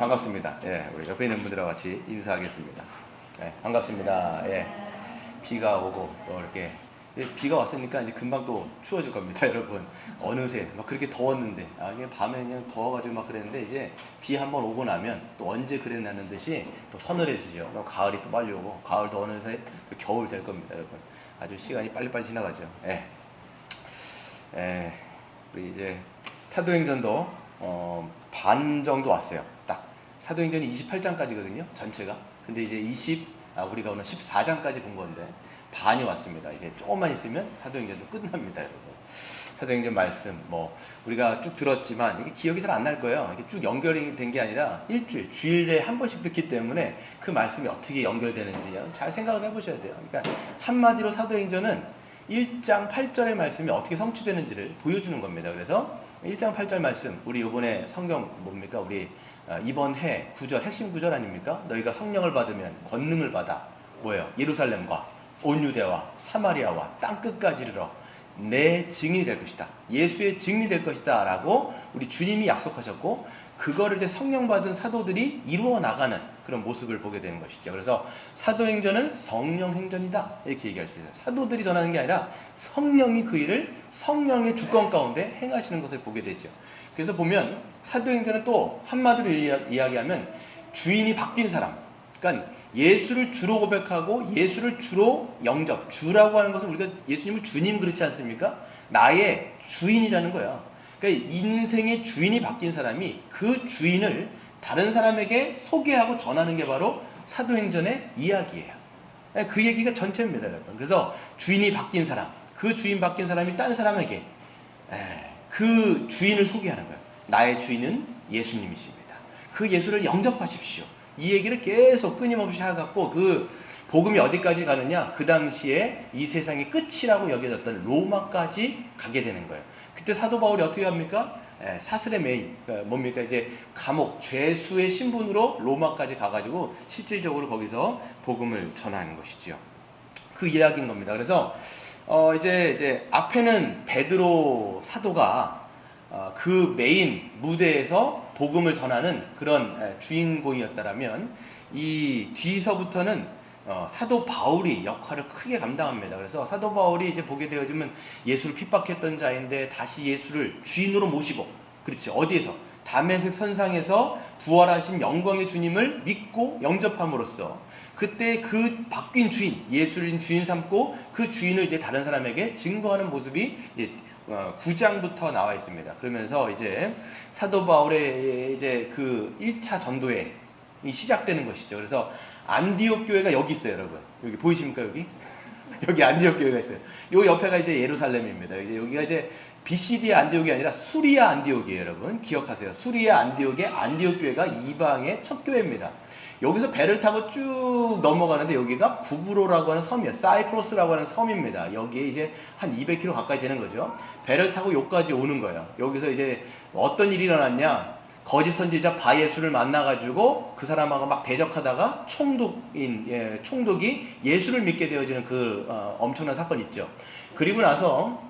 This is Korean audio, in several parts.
반갑습니다. 예, 우리 옆에 있는 분들과 같이 인사하겠습니다. 예, 반갑습니다. 예, 비가 오고 또 이렇게 비가 왔으니까 이제 금방 또 추워질 겁니다, 여러분. 어느새 막 그렇게 더웠는데 이게 밤에 그냥 더워가지고 막 그랬는데 이제 비 한번 오고 나면 또 언제 그랬냐는 듯이 또 서늘해지죠. 또 가을이 또 빨리 오고 가을도 어느새 또 겨울 될 겁니다, 여러분. 아주 시간이 빨리빨리 지나가죠. 예, 예, 우리 이제 사도행전도 반 정도 왔어요. 딱 사도행전이 28장까지거든요, 전체가. 근데 이제 우리가 오늘 14장까지 본 건데 반이 왔습니다. 이제 조금만 있으면 사도행전도 끝납니다, 여러분. 사도행전 말씀 우리가 쭉 들었지만 이게 기억이 잘 안 날 거예요. 이게 쭉 연결이 된 게 아니라 주일에 한 번씩 듣기 때문에 그 말씀이 어떻게 연결되는지 잘 생각을 해보셔야 돼요. 그러니까 한마디로 사도행전은 1장 8절의 말씀이 어떻게 성취되는지를 보여주는 겁니다. 그래서 1장 8절 말씀, 우리 이번에 성경 뭡니까? 우리 이번 해 구절, 핵심 구절 아닙니까? 너희가 성령을 받으면 권능을 받아 뭐예요? 예루살렘과 온 유대와 사마리아와 땅끝까지 이르러 내 증인이 될 것이다. 예수의 증인이 될 것이다 라고 우리 주님이 약속하셨고, 그거를 이제 성령 받은 사도들이 이루어 나가는 그런 모습을 보게 되는 것이죠. 그래서 사도행전은 성령 행전이다 이렇게 얘기할 수 있어요. 사도들이 전하는 게 아니라 성령이 그 일을 성령의 주권 가운데 행하시는 것을 보게 되죠. 그래서 보면 사도행전은 또 한마디로 이야기하면 주인이 바뀐 사람, 그러니까 예수를 주로 고백하고 예수를 주로 영접, 주라고 하는 것은 우리가 예수님을 주님 그렇지 않습니까? 나의 주인이라는 거야. 그러니까 인생의 주인이 바뀐 사람이 그 주인을 다른 사람에게 소개하고 전하는 게 바로 사도행전의 이야기예요. 그 얘기가 전체입니다, 여러분. 그래서 주인이 바뀐 사람, 그 주인 바뀐 사람이 딴 사람에게 그 주인을 소개하는 거예요. 나의 주인은 예수님이십니다. 그 예수를 영접하십시오. 이 얘기를 계속 끊임없이 해갖고 그 복음이 어디까지 가느냐, 그 당시에 이 세상의 끝이라고 여겨졌던 로마까지 가게 되는 거예요. 그때 사도 바울이 어떻게 합니까? 사슬의 메인, 뭡니까? 이제 감옥, 죄수의 신분으로 로마까지 가가지고 실질적으로 거기서 복음을 전하는 것이죠. 그 이야기인 겁니다. 그래서 이제 앞에는 베드로 사도가 그 메인 무대에서 복음을 전하는 그런 주인공이었다라면, 이 뒤서부터는 사도 바울이 역할을 크게 감당합니다. 그래서 사도 바울이 이제 보게 되어지면 예수를 핍박했던 자인데 다시 예수를 주인으로 모시고, 그렇지, 어디에서? 다메섹 선상에서 부활하신 영광의 주님을 믿고 영접함으로써 그때 그 바뀐 주인, 예수를 주인 삼고 그 주인을 이제 다른 사람에게 증거하는 모습이 이제 9장부터 나와 있습니다. 그러면서 이제 사도 바울의 이제 그 1차 전도회이 시작되는 것이죠. 그래서 안디옥 교회가 여기 있어요, 여러분. 여기 보이십니까, 여기? 여기 안디옥 교회가 있어요. 요 옆에가 이제 예루살렘입니다. 이제 여기가 이제 BCD의 안디옥이 아니라 수리아 안디옥이에요, 여러분. 기억하세요. 수리아 안디옥의 안디옥 교회가 이방의 첫 교회입니다. 여기서 배를 타고 쭉 넘어가는데 여기가 구브로라고 하는 섬이에요. 사이프러스라고 하는 섬입니다. 여기에 이제 한 200km 가까이 되는 거죠. 배를 타고 여기까지 오는 거예요. 여기서 이제 어떤 일이 일어났냐? 거짓 선지자 바예수를 만나가지고 그 사람하고 막 대적하다가 총독이 예수를 믿게 되어지는 그 엄청난 사건이 있죠. 그리고 나서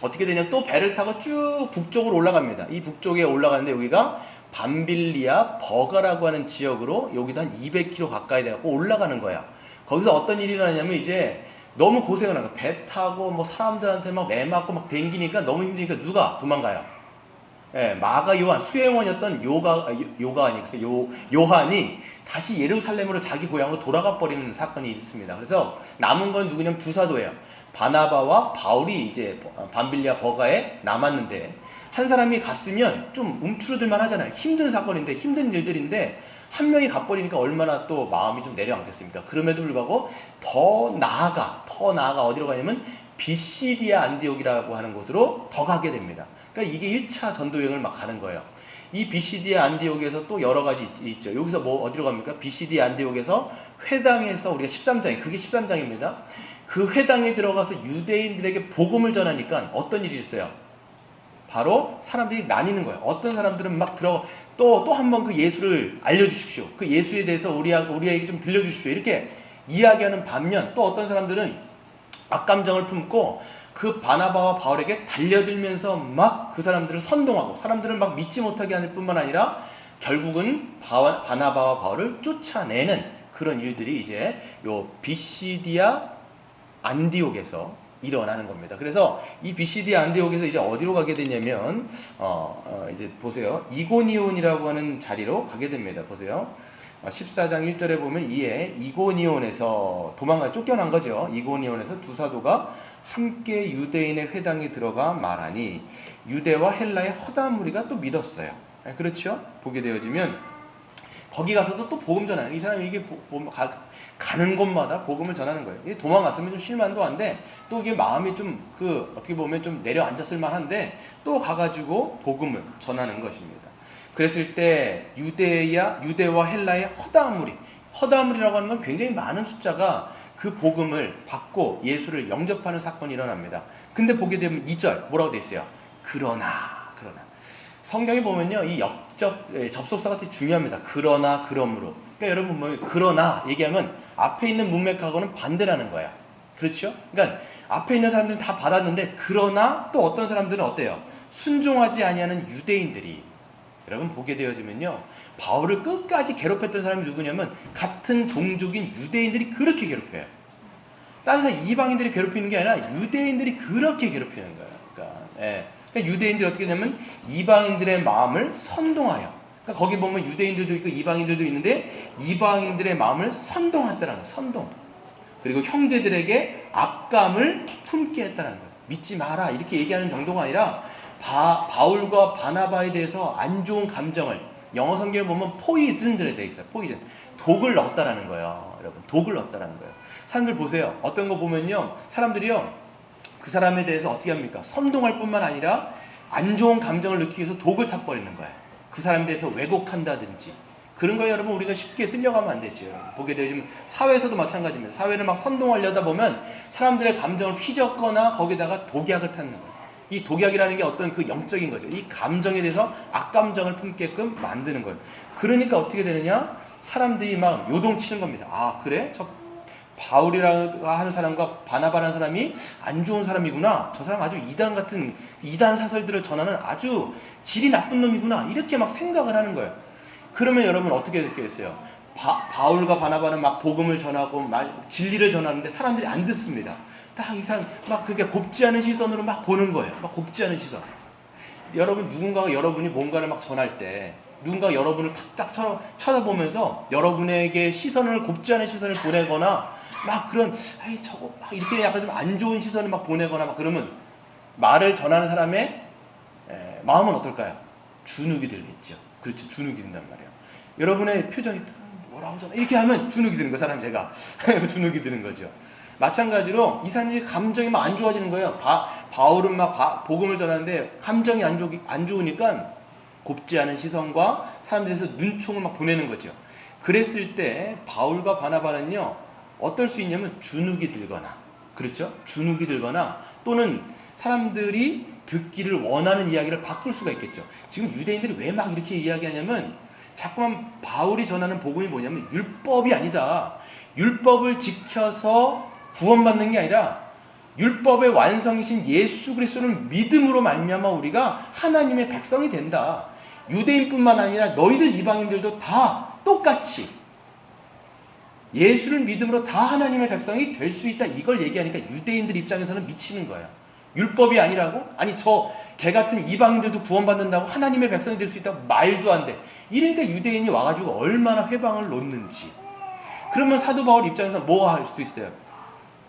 어떻게 되냐면 또 배를 타고 쭉 북쪽으로 올라갑니다. 이 북쪽에 올라가는데 여기가 밤빌리아 버가라고 하는 지역으로 여기도 한 200km 가까이 돼갖고 올라가는 거야. 거기서 어떤 일이 일어나냐면 이제 너무 고생을 하는 거야. 배 타고 사람들한테 막 매맞고 막 댕기니까 너무 힘드니까 누가 도망가요? 마가 요한, 수혜원이었던 요한이 다시 예루살렘으로 자기 고향으로 돌아가 버리는 사건이 있습니다. 그래서 남은 건 누구냐면 두 사도예요. 바나바와 바울이 이제 밤빌리아 버가에 남았는데, 한 사람이 갔으면 좀 움츠러들만 하잖아요. 힘든 사건인데, 힘든 일들인데 한 명이 가버리니까 얼마나 또 마음이 좀 내려앉겠습니까? 그럼에도 불구하고 더 나아가 어디로 가냐면 비시디아 안디옥이라고 하는 곳으로 더 가게 됩니다. 그러니까 이게 1차 전도여행을 막 가는 거예요. 이 비시디아 안디옥에서 또 여러 가지 있죠. 여기서 어디로 갑니까? 비시디아 안디옥에서 회당에서 우리가 13장이, 그게 13장입니다. 그 회당에 들어가서 유대인들에게 복음을 전하니까 어떤 일이 있어요? 바로 사람들이 나뉘는 거예요. 어떤 사람들은 막 또 한 번 그 예수를 알려주십시오. 그 예수에 대해서 우리에게 좀 들려주십시오. 이렇게 이야기하는 반면, 또 어떤 사람들은 악감정을 품고 그 바나바와 바울에게 달려들면서 막 그 사람들을 선동하고 사람들을 막 믿지 못하게 하는 뿐만 아니라 결국은 바나바와 바울을 쫓아내는 그런 일들이 이제 요 비시디아 안디옥에서 일어나는 겁니다. 그래서 이 비시디아 안디옥에서 이제 어디로 가게 되냐면 이제 보세요. 이고니온이라고 하는 자리로 가게 됩니다. 보세요. 14장 1절에 보면 이에 이고니온에서 쫓겨난 거죠. 이고니온에서 두 사도가 함께 유대인의 회당에 들어가 말하니 유대와 헬라의 허다한 무리가 또 믿었어요. 그렇죠? 보게 되어지면 거기 가서도 또 복음 전하는, 이 사람이 이게 가는 곳마다 복음을 전하는 거예요. 도망갔으면 좀 실만도 한데 또 이게 마음이 좀 어떻게 보면 좀 내려앉았을 만한데 또 가가지고 복음을 전하는 것입니다. 그랬을 때 유대와 헬라의 허다한 무리라고 하는 건 굉장히 많은 숫자가 그 복음을 받고 예수를 영접하는 사건이 일어납니다. 근데 보게 되면 2절 뭐라고 돼 있어요? 그러나 성경에 보면요, 이 접속사가 되게 중요합니다. 그러나 그러므로. 그러니까 여러분 뭐 그러나 얘기하면 앞에 있는 문맥하고는 반대라는 거야. 그렇죠? 그러니까 앞에 있는 사람들은 다 받았는데 그러나 또 어떤 사람들은 어때요? 순종하지 아니하는 유대인들이, 여러분 보게 되어지면요, 바울을 끝까지 괴롭혔던 사람이 누구냐면 같은 동족인 유대인들이 그렇게 괴롭혀요. 다른 사람 이방인들이 괴롭히는 게 아니라 유대인들이 그렇게 괴롭히는 거예요. 그러니까 유대인들이 어떻게 하냐면 이방인들의 마음을 선동하여, 그러니까 거기 보면 유대인들도 있고 이방인들도 있는데 이방인들의 마음을 선동했다는 거예요. 선동. 그리고 형제들에게 악감을 품게 했다는 거예요. 믿지 마라 이렇게 얘기하는 정도가 아니라 바울과 바나바에 대해서 안 좋은 감정을, 영어 성경에 보면 포이즌들에 대해 있어요. 포이즌. 독을 넣었다라는 거예요. 여러분, 독을 넣었다라는 거예요. 사람들 보세요. 어떤 거 보면요, 사람들이요, 그 사람에 대해서 어떻게 합니까? 선동할 뿐만 아니라 안 좋은 감정을 느끼기 위해서 독을 타버리는 거예요. 그 사람에 대해서 왜곡한다든지. 그런 거에 여러분 우리가 쉽게 쓸려가면 안 되죠. 보게 되면 사회에서도 마찬가지입니다. 사회를 막 선동하려다 보면 사람들의 감정을 휘젓거나 거기다가 독약을 타는 거예요. 이 독약이라는 게 어떤 그 영적인 거죠. 이 감정에 대해서 악감정을 품게끔 만드는 거예요. 그러니까 어떻게 되느냐? 사람들이 막 요동치는 겁니다. 아, 그래? 저 바울이라고 하는 사람과 바나바라는 사람이 안 좋은 사람이구나. 저 사람 아주 이단 사설들을 전하는 아주 질이 나쁜 놈이구나. 이렇게 막 생각을 하는 거예요. 그러면 여러분 어떻게 됐겠어요? 바울과 바나바는 막 복음을 전하고 진리를 전하는데 사람들이 안 듣습니다. 딱 이상 막 그게 곱지 않은 시선으로 막 보는 거예요. 막 곱지 않은 시선. 여러분, 누군가가 여러분이 뭔가를 막 전할 때 누군가 여러분을 탁탁 쳐다보면서 여러분에게 곱지 않은 시선을 보내거나 막 그런 저거 막 이렇게 약간 좀 안 좋은 시선을 막 보내거나 막 그러면 말을 전하는 사람의 마음은 어떨까요? 주눅이 들겠죠. 그렇죠. 주눅이 든단 말이에요. 여러분의 표정이 뭐라고 전화 이렇게 하면 주눅이 드는 거, 사람 제가 주눅이 드는 거죠. 마찬가지로 이 사람이 감정이 막 안 좋아지는 거예요. 바울은 막 복음을 전하는데 감정이 안 좋으니까 곱지 않은 시선과 사람들에서 눈총을 막 보내는 거죠. 그랬을 때 바울과 바나바는요, 어떨 수 있냐면 주눅이 들거나, 그렇죠? 주눅이 들거나 또는 사람들이 듣기를 원하는 이야기를 바꿀 수가 있겠죠. 지금 유대인들이 왜 막 이렇게 이야기하냐면 자꾸만 바울이 전하는 복음이 뭐냐면 율법이 아니다. 율법을 지켜서 구원받는 게 아니라 율법의 완성이신 예수 그리스도를 믿음으로 말미암아 우리가 하나님의 백성이 된다. 유대인뿐만 아니라 너희들 이방인들도 다 똑같이 예수를 믿음으로 다 하나님의 백성이 될 수 있다. 이걸 얘기하니까 유대인들 입장에서는 미치는 거예요. 율법이 아니라고? 아니 개 같은 이방인들도 구원받는다고 하나님의 백성이 될 수 있다고? 말도 안 돼. 이러니까 유대인이 와가지고 얼마나 회방을 놓는지. 그러면 사도 바울 입장에서 뭐 할 수 있어요?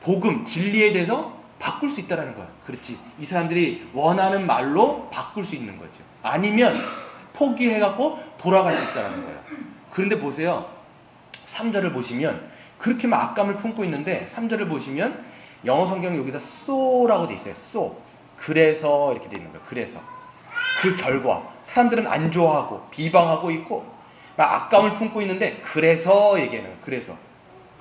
복음, 진리에 대해서 바꿀 수 있다는 거예요. 그렇지. 이 사람들이 원하는 말로 바꿀 수 있는 거죠. 아니면 포기해갖고 돌아갈 수 있다는 거예요. 그런데 보세요. 3절을 보시면 그렇게 막 악감을 품고 있는데 3절을 보시면 영어 성경 여기다 so라고 돼 있어요. so. 그래서 이렇게 돼 있는 거예요. 그래서. 그 결과 사람들은 안 좋아하고 비방하고 있고 막 악감을 품고 있는데 그래서 얘기하는 거예요.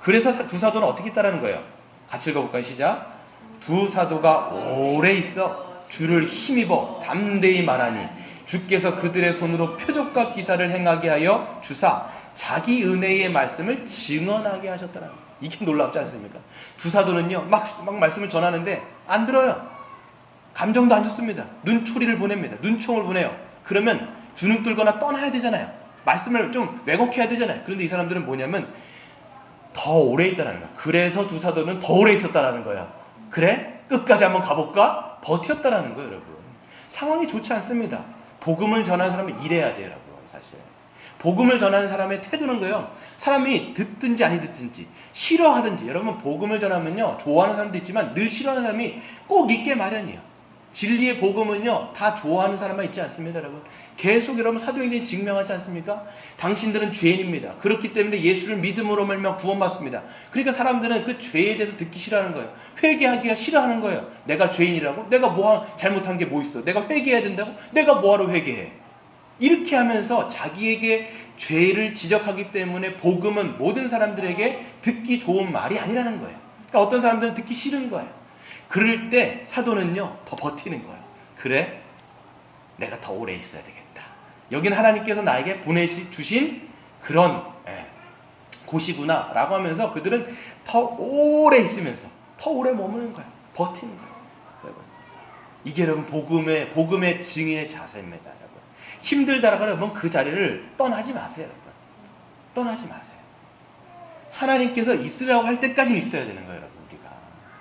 그래서 두 사도는 어떻게 했다라는 거예요? 같이 읽어볼까요? 시작. 두 사도가 오래 있어 주를 힘입어 담대히 말하니 주께서 그들의 손으로 표적과 기사를 행하게 하여 주사 자기 은혜의 말씀을 증언하게 하셨다는 거예요. 이게 놀랍지 않습니까? 두 사도는요 막 말씀을 전하는데 안 들어요. 감정도 안 좋습니다. 눈초리를 보냅니다. 눈총을 보내요. 그러면 주눅 들거나 떠나야 되잖아요. 말씀을 좀 왜곡해야 되잖아요. 그런데 이 사람들은 뭐냐면 더 오래 있다라는 거야. 그래서 두 사도는 더 오래 있었다라는 거야. 그래? 끝까지 한번 가볼까? 버텼다라는 거예요, 여러분. 상황이 좋지 않습니다. 복음을 전하는 사람은 이래야 돼요, 여러분. 사실 복음을 전하는 사람의 태도는 거예요. 사람이 듣든지 아니 듣든지 싫어하든지, 여러분 복음을 전하면요, 좋아하는 사람도 있지만 늘 싫어하는 사람이 꼭 있게 마련이에요. 진리의 복음은요 다 좋아하는 사람만 있지 않습니다, 여러분. 계속 여러분 사도행전이 증명하지 않습니까? 당신들은 죄인입니다. 그렇기 때문에 예수를 믿음으로 말미암아 구원받습니다. 그러니까 사람들은 그 죄에 대해서 듣기 싫어하는 거예요. 회개하기가 싫어하는 거예요. 내가 죄인이라고? 내가 뭐 잘못한 게 뭐 있어? 내가 회개해야 된다고? 내가 뭐하러 회개해? 이렇게 하면서 자기에게 죄를 지적하기 때문에 복음은 모든 사람들에게 듣기 좋은 말이 아니라는 거예요. 그러니까 어떤 사람들은 듣기 싫은 거예요. 그럴 때 사도는요 더 버티는 거예요. 그래? 내가 더 오래 있어야 되겠다. 여기는 하나님께서 나에게 보내주신 그런 곳이구나 라고 하면서 그들은 더 오래 있으면서 더 오래 머무는 거예요. 버티는 거예요. 여러분. 이게 여러분 복음의 증인의 자세입니다. 여러분. 힘들다라고 하면 그 자리를 떠나지 마세요. 여러분. 떠나지 마세요. 하나님께서 있으라고 할 때까지는 있어야 되는 거예요. 여러분. 우리가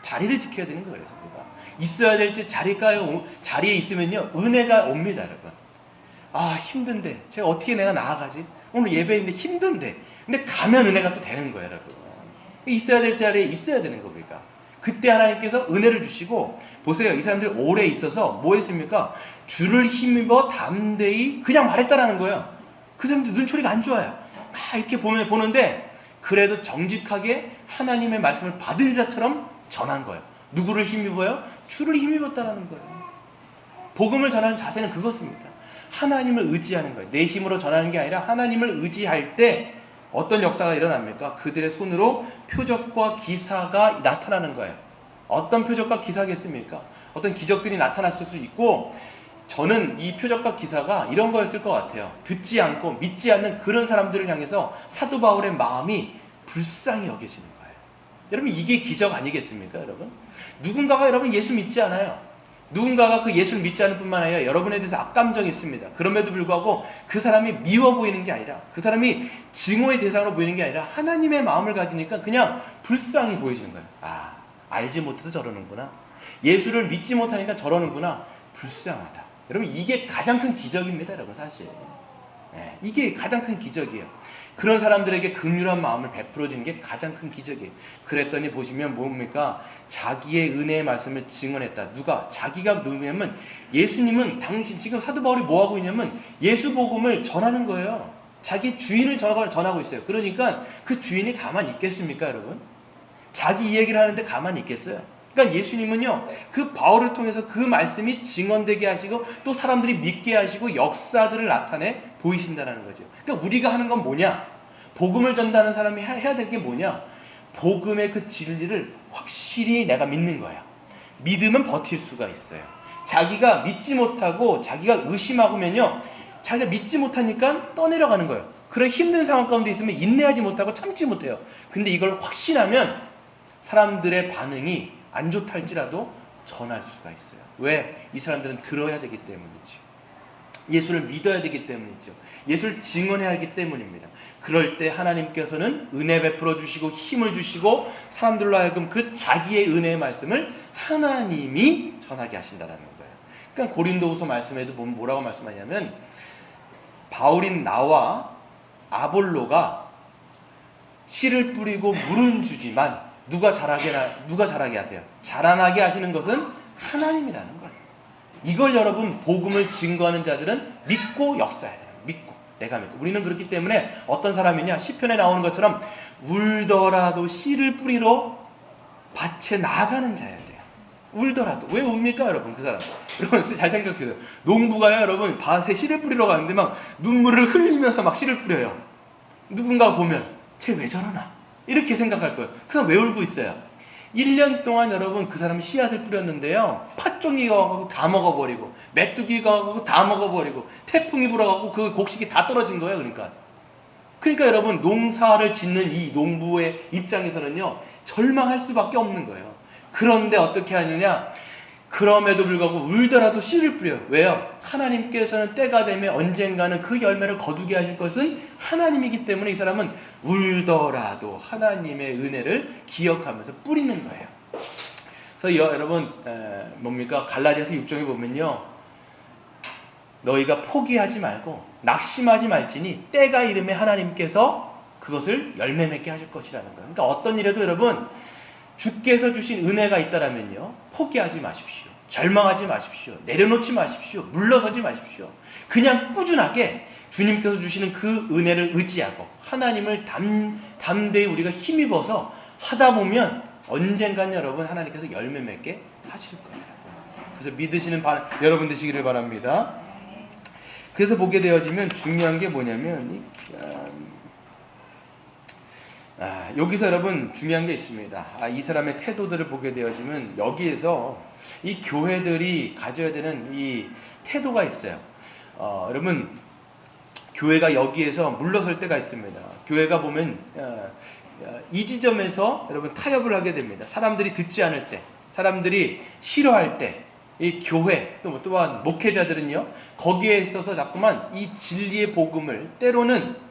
자리를 지켜야 되는 거예요. 그래서 우리가 있어야 될지 자리에 있으면요 은혜가 옵니다. 여러분. 아 힘든데 제가 어떻게 내가 나아가지? 오늘 예배인데 힘든데, 근데 가면 은혜가 또 되는 거예요. 여러분. 있어야 될 자리에 있어야 되는 거. 우리가 그때 하나님께서 은혜를 주시고, 보세요. 이 사람들이 오래 있어서 뭐 했습니까? 주를 힘입어 담대히 그냥 말했다라는 거예요. 그 사람들 눈초리가 안 좋아요. 막 이렇게 보는데 그래도 정직하게 하나님의 말씀을 받은 자처럼 전한 거예요. 누구를 힘입어요? 주를 힘입었다라는 거예요. 복음을 전하는 자세는 그것입니다. 하나님을 의지하는 거예요. 내 힘으로 전하는 게 아니라 하나님을 의지할 때 어떤 역사가 일어납니까? 그들의 손으로 표적과 기사가 나타나는 거예요. 어떤 표적과 기사겠습니까? 어떤 기적들이 나타났을 수 있고, 저는 이 표적과 기사가 이런 거였을 것 같아요. 듣지 않고 믿지 않는 그런 사람들을 향해서 사도 바울의 마음이 불쌍히 여겨지는 거예요. 여러분 이게 기적 아니겠습니까? 여러분 누군가가 여러분 예수 믿지 않아요. 누군가가 그 예수를 믿지 않을 뿐만 아니라 여러분에 대해서 악감정이 있습니다. 그럼에도 불구하고 그 사람이 미워 보이는 게 아니라, 그 사람이 증오의 대상으로 보이는 게 아니라 하나님의 마음을 가지니까 그냥 불쌍히 보여지는 거예요. 아, 알지 못해서 저러는구나. 예수를 믿지 못하니까 저러는구나. 불쌍하다. 여러분 이게 가장 큰 기적입니다. 여러분 사실 이게 가장 큰 기적이에요. 그런 사람들에게 긍휼한 마음을 베풀어 주는 게 가장 큰 기적이에요. 그랬더니 보시면 뭡니까? 자기의 은혜의 말씀을 증언했다. 누가? 자기가 누구냐면 예수님은 당신, 지금 사도 바울이 뭐 하고 있냐면 예수 복음을 전하는 거예요. 자기 주인을 전하고 있어요. 그러니까 그 주인이 가만히 있겠습니까, 여러분? 자기 이야기를 하는데 가만히 있겠어요? 그러니까 예수님은요 그 바울을 통해서 그 말씀이 증언되게 하시고 또 사람들이 믿게 하시고 역사들을 나타내 보이신다는 거죠. 그러니까 우리가 하는 건 뭐냐? 복음을 전하는 사람이 해야 될 게 뭐냐? 복음의 그 진리를 확실히 내가 믿는 거야. 믿으면 버틸 수가 있어요. 자기가 믿지 못하고 자기가 의심하고면요 자기가 믿지 못하니까 떠내려가는 거예요. 그런 힘든 상황 가운데 있으면 인내하지 못하고 참지 못해요. 근데 이걸 확신하면 사람들의 반응이 안 좋다 할지라도 전할 수가 있어요. 왜? 이 사람들은 들어야 되기 때문이죠. 예수를 믿어야 되기 때문이죠. 예수를 증언해야 하기 때문입니다. 그럴 때 하나님께서는 은혜 베풀어 주시고 힘을 주시고 사람들로 하여금 그 자기의 은혜의 말씀을 하나님이 전하게 하신다는 거예요. 그러니까 고린도후서 말씀에도 보면 뭐라고 말씀하냐면 바울인 나와 아볼로가 씨를 뿌리고 물은 주지만 누가 자라게 하세요? 자라나게 하시는 것은 하나님이라는 거예요. 이걸 여러분 복음을 증거하는 자들은 믿고 역사해야 돼요. 믿고 내가 믿고. 우리는 그렇기 때문에 어떤 사람이냐 시편에 나오는 것처럼 울더라도 씨를 뿌리러 밭에 나가는 자여야 돼요. 울더라도. 왜 웁니까 여러분? 그 사람 여러분 잘 생각해요. 농부가요 여러분 밭에 씨를 뿌리러 가는데 막 눈물을 흘리면서 막 씨를 뿌려요. 누군가 보면 쟤 왜 저러나 이렇게 생각할 거예요. 그 사람 왜 울고 있어요? 1년 동안 여러분 그 사람이 씨앗을 뿌렸는데요 팥종이가 와서 다 먹어버리고 메뚜기가 와서 다 먹어버리고 태풍이 불어가고 그 곡식이 다 떨어진 거예요. 그러니까 여러분 농사를 짓는 이 농부의 입장에서는요 절망할 수밖에 없는 거예요. 그런데 어떻게 하느냐, 그럼에도 불구하고 울더라도 씨를 뿌려요. 왜요? 하나님께서는 때가 되면 언젠가는 그 열매를 거두게 하실 것은 하나님이기 때문에 이 사람은 울더라도 하나님의 은혜를 기억하면서 뿌리는 거예요. 그래서 여러분 뭡니까? 갈라디아서 6장에 보면요, 너희가 포기하지 말고 낙심하지 말지니 때가 이르면 하나님께서 그것을 열매 맺게 하실 것이라는 거예요. 그러니까 어떤 일에도 여러분 주께서 주신 은혜가 있다라면요, 포기하지 마십시오. 절망하지 마십시오. 내려놓지 마십시오. 물러서지 마십시오. 그냥 꾸준하게 주님께서 주시는 그 은혜를 의지하고 하나님을 담대히 우리가 힘입어서 하다 보면 언젠간 여러분 하나님께서 열매 맺게 하실 거예요. 그래서 믿으시는 여러분 되시기를 바랍니다. 그래서 보게 되어지면 중요한 게 뭐냐면 여기서 여러분 중요한 게 있습니다. 이 사람의 태도들을 보게 되어지면 여기에서 이 교회들이 가져야 되는 이 태도가 있어요. 여러분 교회가 여기에서 물러설 때가 있습니다. 교회가 보면 이 지점에서 여러분 타협을 하게 됩니다. 사람들이 듣지 않을 때, 사람들이 싫어할 때, 이 교회 또한 목회자들은요, 거기에 있어서 자꾸만 이 진리의 복음을 때로는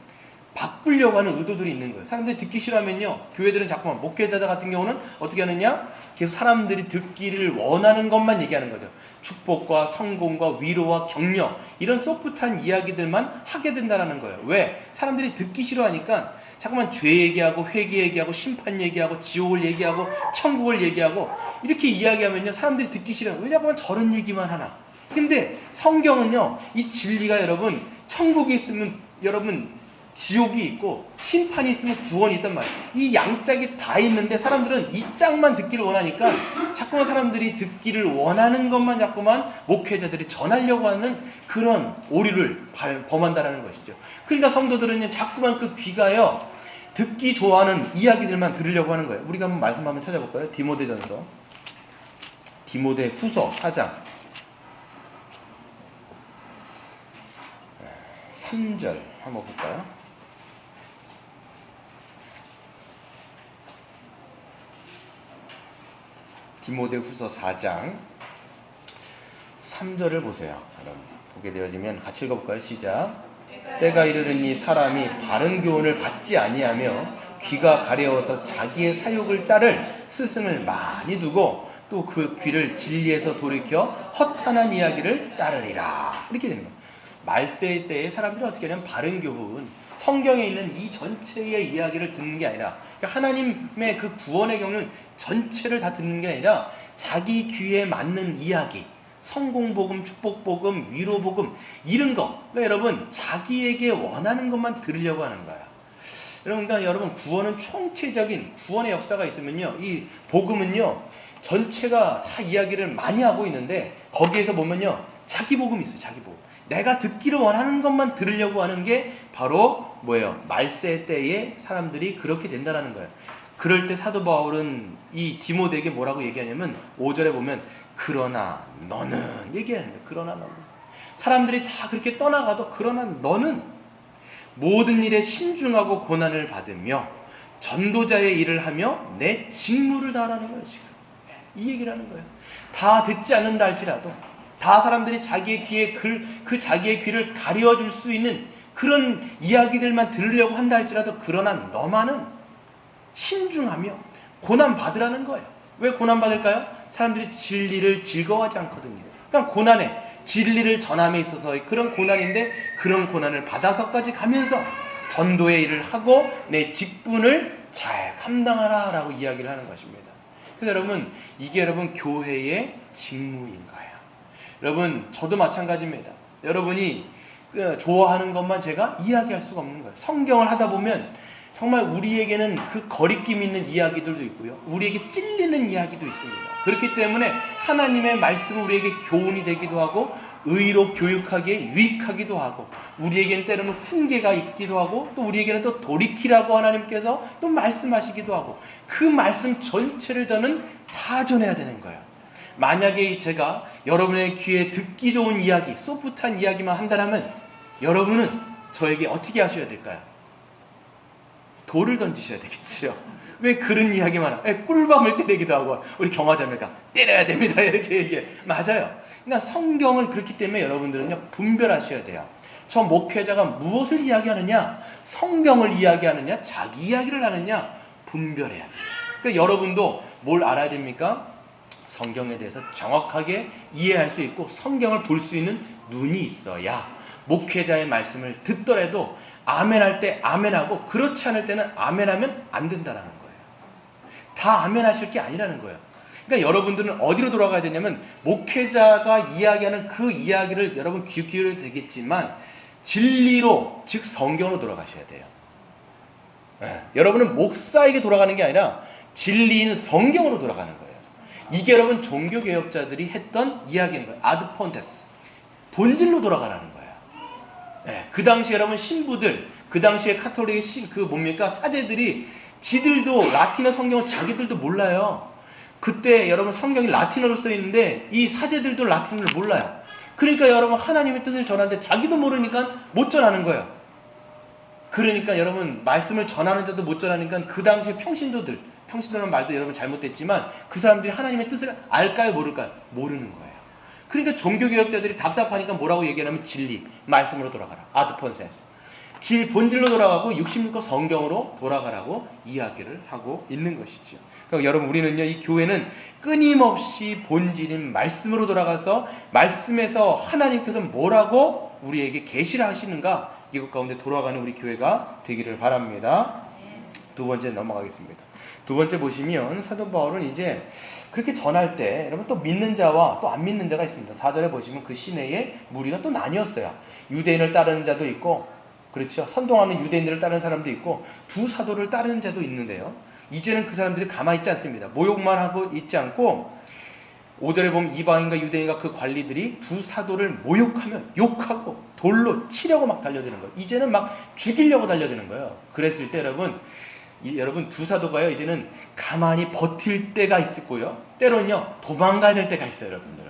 바꾸려고 하는 의도들이 있는 거예요. 사람들이 듣기 싫어하면요, 교회들은 자꾸만, 목회자들 같은 경우는 어떻게 하느냐, 계속 사람들이 듣기를 원하는 것만 얘기하는 거죠. 축복과 성공과 위로와 격려, 이런 소프트한 이야기들만 하게 된다는 거예요. 왜? 사람들이 듣기 싫어하니까 자꾸만 죄 얘기하고 회개 얘기하고 심판 얘기하고 지옥을 얘기하고 천국을 얘기하고 이렇게 이야기하면요, 사람들이 듣기 싫어요. 왜 자꾸만 저런 얘기만 하나. 근데 성경은요, 이 진리가 여러분, 천국이 있으면 여러분 지옥이 있고 심판이 있으면 구원이 있단 말이에요. 이 양짝이 다 있는데 사람들은 이 짝만 듣기를 원하니까 자꾸만 사람들이 듣기를 원하는 것만 자꾸만 목회자들이 전하려고 하는 그런 오류를 범한다는 것이죠. 그러니까 성도들은요, 자꾸만 그 귀가요, 듣기 좋아하는 이야기들만 들으려고 하는 거예요. 우리가 한번 말씀 한번 찾아볼까요? 디모데전서, 디모데후서 4장 3절 한번 볼까요? 디모데후서 4장 3절을 보세요. 여러분 보게 되어지면 같이 읽어볼까요? 시작. 때가 이르르니 사람이 바른 교훈을 받지 아니하며 귀가 가려워서 자기의 사욕을 따를 스승을 많이 두고 또 그 귀를 진리에서 돌이켜 허탄한 이야기를 따르리라. 이렇게 되는 거예요. 말세 때에 사람들이 어떻게 하냐면 바른 교훈, 성경에 있는 이 전체의 이야기를 듣는 게 아니라, 하나님의 그 구원의 경우는 전체를 다 듣는 게 아니라 자기 귀에 맞는 이야기, 성공복음, 축복복음, 위로복음, 이런 거, 그러니까 여러분 자기에게 원하는 것만 들으려고 하는 거야. 그러니까 여러분 구원은 총체적인 구원의 역사가 있으면요, 이 복음은요 전체가 다 이야기를 많이 하고 있는데 거기에서 보면요 자기 복음이 있어요. 자기 복음. 내가 듣기를 원하는 것만 들으려고 하는 게 바로 뭐예요? 말세 때에 사람들이 그렇게 된다는 거예요. 그럴 때 사도 바울은 이 디모데에게 뭐라고 얘기하냐면 5절에 보면 그러나 너는 얘기하는 거예요. 그러나 너는. 사람들이 다 그렇게 떠나가도 그러나 너는 모든 일에 신중하고 고난을 받으며 전도자의 일을 하며 내 직무를 다하라는 거예요. 지금 이 얘기를 하는 거예요. 다 듣지 않는다 할지라도, 다 사람들이 자기의 귀에 그 자기의 귀를 가려줄 수 있는 그런 이야기들만 들으려고 한다 할지라도, 그러나 너만은 신중하며 고난 받으라는 거예요. 왜 고난 받을까요? 사람들이 진리를 즐거워하지 않거든요. 그러니까 고난에, 진리를 전함에 있어서 그런 고난인데, 그런 고난을 받아서까지 가면서 전도의 일을 하고 내 직분을 잘 감당하라 라고 이야기를 하는 것입니다. 그래서 여러분, 이게 여러분 교회의 직무인 거예요. 여러분, 저도 마찬가지입니다. 여러분이 좋아하는 것만 제가 이야기할 수가 없는 거예요. 성경을 하다 보면 정말 우리에게는 그 거리낌 있는 이야기들도 있고요, 우리에게 찔리는 이야기도 있습니다. 그렇기 때문에 하나님의 말씀은 우리에게 교훈이 되기도 하고 의로 교육하기에 유익하기도 하고, 우리에게는 때로는 훈계가 있기도 하고, 또 우리에게는 또 돌이키라고 하나님께서 또 말씀하시기도 하고, 그 말씀 전체를 저는 다 전해야 되는 거예요. 만약에 제가 여러분의 귀에 듣기 좋은 이야기, 소프트한 이야기만 한다면 여러분은 저에게 어떻게 하셔야 될까요? 돌을 던지셔야 되겠지요. 왜 그런 이야기만 하고 꿀밤을 때리기도 하고 우리 경화자매가 때려야 됩니다 이렇게 얘기해. 맞아요. 그러니까 성경을 그렇기 때문에 여러분들은요 분별하셔야 돼요. 저 목회자가 무엇을 이야기하느냐, 성경을 이야기하느냐, 자기 이야기를 하느냐 분별해야 돼요. 그러니까 여러분도 뭘 알아야 됩니까? 성경에 대해서 정확하게 이해할 수 있고 성경을 볼 수 있는 눈이 있어야 목회자의 말씀을 듣더라도 아멘할 때 아멘하고 그렇지 않을 때는 아멘하면 안 된다는 거예요. 다 아멘하실 게 아니라는 거예요. 그러니까 여러분들은 어디로 돌아가야 되냐면 목회자가 이야기하는 그 이야기를 여러분 귀 기울여도 되겠지만 진리로 즉 성경으로 돌아가셔야 돼요. 여러분은 목사에게 돌아가는 게 아니라 진리인 성경으로 돌아가는 거예요. 이게 여러분 종교개혁자들이 했던 이야기인 거예요. 아드 폰테스, 본질로 돌아가라는 거예요. 그 당시 여러분 신부들, 그 당시에 카톨릭의 그 뭡니까 사제들이 지들도 라틴어 성경을 자기들도 몰라요. 그때 여러분 성경이 라틴어로 써 있는데 이 사제들도 라틴어를 몰라요. 그러니까 여러분 하나님의 뜻을 전하는데 자기도 모르니까 못 전하는 거예요. 그러니까 여러분 말씀을 전하는 자도 못 전하니까 그 당시 평신도라는 말도 여러분 잘못됐지만 그 사람들이 하나님의 뜻을 알까요 모를까요? 모르는 거예요. 그러니까 종교개혁자들이 답답하니까 뭐라고 얘기하냐면 진리, 말씀으로 돌아가라. 아드폰센스. 본질로 돌아가고 66권 성경으로 돌아가라고 이야기를 하고 있는 것이죠. 그러니까 여러분 우리는요 이 교회는 끊임없이 본질인 말씀으로 돌아가서 말씀에서 하나님께서 뭐라고 우리에게 계시를 하시는가 이것 가운데 돌아가는 우리 교회가 되기를 바랍니다. 두 번째 넘어가겠습니다. 두 번째 보시면 사도 바울은 이제 그렇게 전할 때 여러분 또 믿는 자와 또 안 믿는 자가 있습니다. 4절에 보시면 그 시내에 무리가 또 나뉘었어요. 유대인을 따르는 자도 있고 그렇죠. 선동하는 유대인들을 따르는 사람도 있고 두 사도를 따르는 자도 있는데요. 이제는 그 사람들이 가만히 있지 않습니다. 모욕만 하고 있지 않고 5절에 보면 이방인과 유대인과 그 관리들이 두 사도를 모욕하며 욕하고 돌로 치려고 막 달려드는 거예요. 이제는 막 죽이려고 달려드는 거예요. 그랬을 때 여러분 두 사도가요 이제는 가만히 버틸 때가 있고요. 때로는요 도망가야 될 때가 있어요. 여러분들.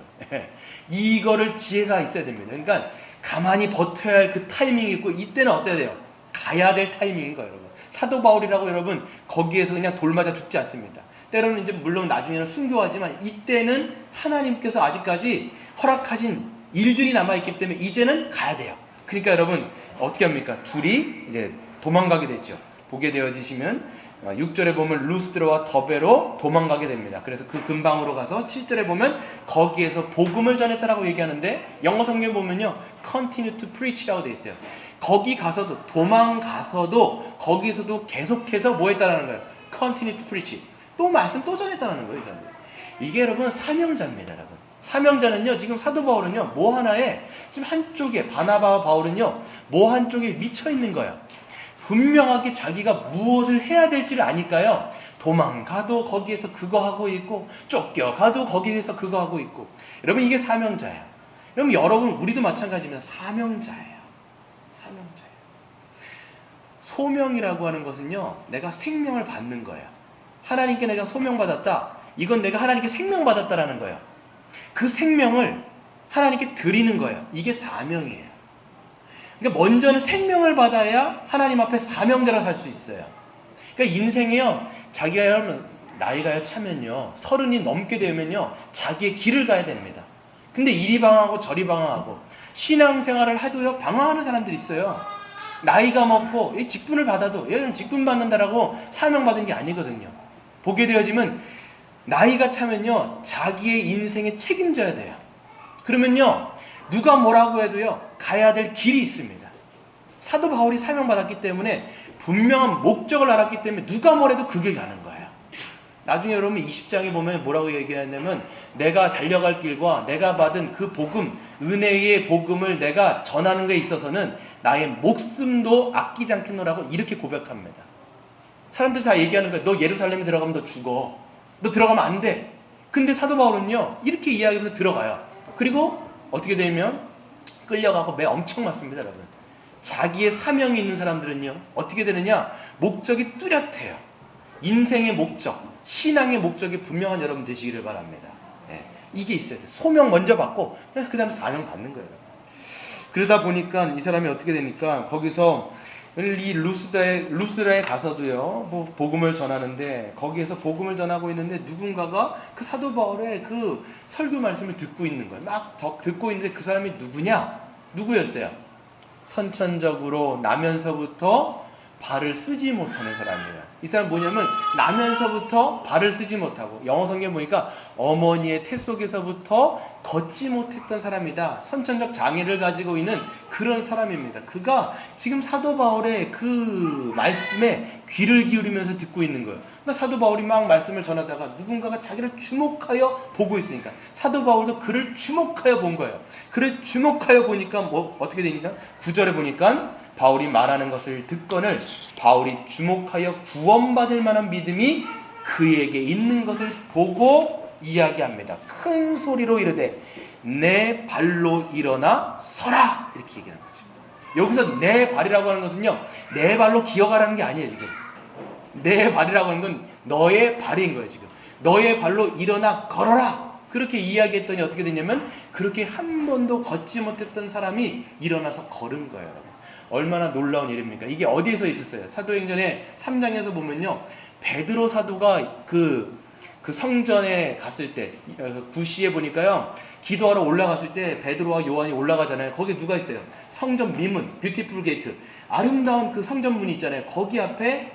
이거를 지혜가 있어야 됩니다. 그러니까 가만히 버텨야 할 그 타이밍이 있고 이때는 어때야 돼요? 가야 될 타이밍인 거예요. 여러분. 사도 바울이라고 여러분 거기에서 그냥 돌 맞아 죽지 않습니다. 때로는 이제 물론 나중에는 순교하지만 이때는 하나님께서 아직까지 허락하신 일들이 남아있기 때문에 이제는 가야 돼요. 그러니까 여러분 어떻게 합니까? 둘이 이제 도망가게 되죠. 보게 되어지시면 6절에 보면 루스드라와 더베로 도망가게 됩니다. 그래서 그 근방으로 가서 7절에 보면 거기에서 복음을 전했다라고 얘기하는데 영어 성경에 보면요 continue to preach라고 되어 있어요. 거기 가서도 도망가서도 거기서도 계속해서 뭐 했다라는 거예요. continue to preach. 또 말씀 또 전했다는 거예요. 이게 여러분 사명자입니다. 여러분. 사명자는요 지금 사도 바울은요 뭐 하나에 지금 한쪽에 바나바와 바울은요 뭐 한쪽에 미쳐 있는 거예요. 분명하게 자기가 무엇을 해야 될지를 아니까요. 도망가도 거기에서 그거 하고 있고 쫓겨가도 거기에서 그거 하고 있고. 여러분 이게 사명자예요. 여러분 우리도 마찬가지입니다. 사명자예요. 사명자예요. 소명이라고 하는 것은요 내가 생명을 받는 거예요. 하나님께 내가 소명받았다. 이건 내가 하나님께 생명받았다라는 거예요. 그 생명을 하나님께 드리는 거예요. 이게 사명이에요. 그러니까 먼저는 생명을 받아야 하나님 앞에 사명자로 살 수 있어요. 그러니까 인생에요 자기가 여러분 나이가 차면요 30이 넘게 되면요 자기의 길을 가야 됩니다. 근데 이리 방황하고 저리 방황하고 신앙생활을 하도요 방황하는 사람들이 있어요. 나이가 먹고 직분을 받아도 얘는 직분 받는다라고 사명받은 게 아니거든요. 보게 되어지면 나이가 차면요 자기의 인생에 책임져야 돼요. 그러면요 누가 뭐라고 해도요 가야 될 길이 있습니다. 사도 바울이 사명받았기 때문에 분명한 목적을 알았기 때문에 누가 뭐래도 그 길 가는 거예요. 나중에 여러분 20장에 보면 뭐라고 얘기하냐면 내가 달려갈 길과 내가 받은 그 복음, 은혜의 복음을 내가 전하는 데 있어서는 나의 목숨도 아끼지 않겠노라고 이렇게 고백합니다. 사람들 다 얘기하는 거예요. 너 예루살렘에 들어가면 너 죽어. 너 들어가면 안 돼. 근데 사도 바울은요 이렇게 이야기하면서 들어가요. 그리고 어떻게 되면 끌려가고 매 엄청 맞습니다. 여러분 자기의 사명이 있는 사람들은요 어떻게 되느냐 목적이 뚜렷해요. 인생의 목적, 신앙의 목적이 분명한 여러분 되시기를 바랍니다. 이게 있어야 돼요. 소명 먼저 받고 그 다음에 사명 받는 거예요. 그러다 보니까 이 사람이 어떻게 되니까 거기서 이 루스드라에 가서도요, 뭐 복음을 전하는데 거기에서 복음을 전하고 있는데 누군가가 그 사도 바울의 그 설교 말씀을 듣고 있는 거예요. 막 듣고 있는데 그 사람이 누구냐? 누구였어요? 선천적으로 나면서부터 발을 쓰지 못하는 사람이에요. 이 사람 뭐냐면 나면서부터 발을 쓰지 못하고, 영어 성경 보니까 어머니의 태 속에서부터 걷지 못했던 사람이다. 선천적 장애를 가지고 있는 그런 사람입니다. 그가 지금 사도 바울의 그 말씀에 귀를 기울이면서 듣고 있는 거예요. 그러니까 사도 바울이 막 말씀을 전하다가 누군가가 자기를 주목하여 보고 있으니까 사도 바울도 그를 주목하여 본 거예요. 그를 주목하여 보니까 뭐 어떻게 되니까 9절에 보니까 바울이 말하는 것을 듣거늘 바울이 주목하여 구원받을 만한 믿음이 그에게 있는 것을 보고 이야기합니다. 큰 소리로 이르되 내 발로 일어나 서라, 이렇게 얘기하는 거죠. 여기서 내 발이라고 하는 것은요, 내 발로 기어가라는 게 아니에요. 지금 내 발이라고 하는 건 너의 발인 거예요. 지금 너의 발로 일어나 걸어라, 그렇게 이야기했더니 어떻게 되냐면 그렇게 한 번도 걷지 못했던 사람이 일어나서 걸은 거예요. 여러분, 얼마나 놀라운 일입니까? 이게 어디에서 있었어요? 사도행전의 3장에서 보면요, 베드로 사도가 그 성전에 갔을 때, 구시에 보니까요, 기도하러 올라갔을 때 베드로와 요한이 올라가잖아요. 거기 누가 있어요? 성전 미문, 뷰티풀 게이트, 아름다운 그 성전문이 있잖아요. 거기 앞에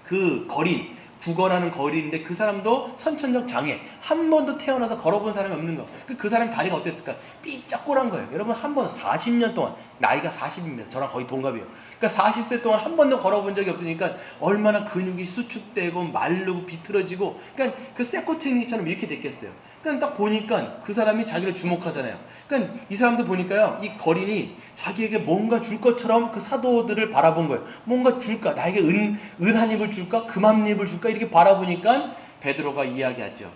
그 거리, 구걸하는 거리인데 그 사람도 선천적 장애, 한 번도 태어나서 걸어본 사람이 없는 거. 그 사람 다리가 어땠을까? 삐쩍꼬란 거예요. 여러분, 한 번 40년 동안, 나이가 40입니다. 저랑 거의 동갑이에요. 그러니까 40세 동안 한 번도 걸어본 적이 없으니까 얼마나 근육이 수축되고 마르고 비틀어지고, 그러니까 그 세코탱이처럼 이렇게 됐겠어요. 그러니까 딱 보니까 그 사람이 자기를 주목하잖아요. 그러니까 이 사람도 보니까요, 이 거린이 자기에게 뭔가 줄 것처럼 그 사도들을 바라본 거예요. 뭔가 줄까? 나에게 은 한 입을 줄까? 금 한 입을 줄까? 이렇게 바라보니까 베드로가 이야기하죠.